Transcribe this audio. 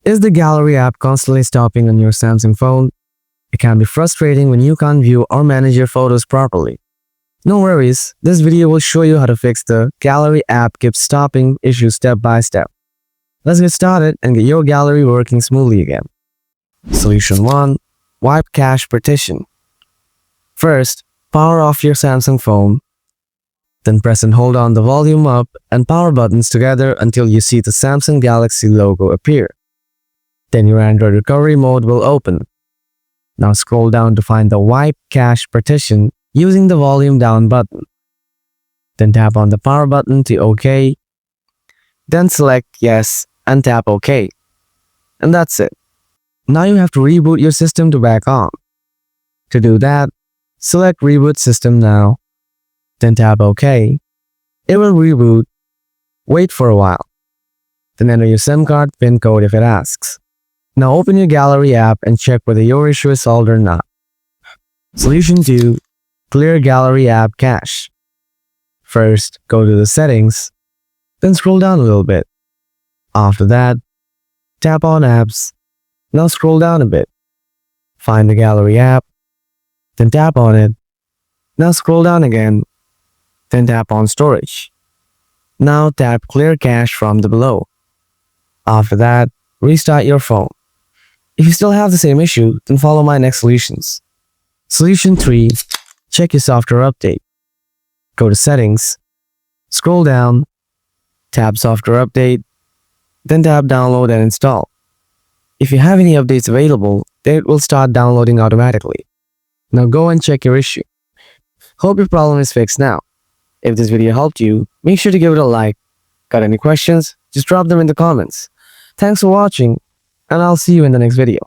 Is the Gallery app constantly stopping on your Samsung phone? It can be frustrating when you can't view or manage your photos properly. No worries, this video will show you how to fix the Gallery app keeps stopping issue step by step. Let's get started and get your gallery working smoothly again. Solution 1. Wipe cache partition. First, power off your Samsung phone. Then press and hold on the volume up and power buttons together until you see the Samsung Galaxy logo appear. Then your Android recovery mode will open. Now scroll down to find the Wipe Cache partition using the volume down button. Then tap on the power button to OK. Then select Yes and tap OK. And that's it. Now you have to reboot your system to back on. To do that, select Reboot System Now. Then tap OK. It will reboot. Wait for a while. Then enter your SIM card PIN code if it asks. Now open your Gallery app and check whether your issue is solved or not. Solution 2. Clear Gallery app cache. First, go to the settings, then scroll down a little bit. After that, tap on apps. Now scroll down a bit. Find the Gallery app, then tap on it. Now scroll down again, then tap on storage. Now tap clear cache from the below. After that, restart your phone. If you still have the same issue, then follow my next solutions. Solution 3. Check your software update. Go to Settings, scroll down, tap Software Update, then tap Download and Install. If you have any updates available, then it will start downloading automatically. Now go and check your issue. Hope your problem is fixed now. If this video helped you, make sure to give it a like. Got any questions? Just drop them in the comments. Thanks for watching, and I'll see you in the next video.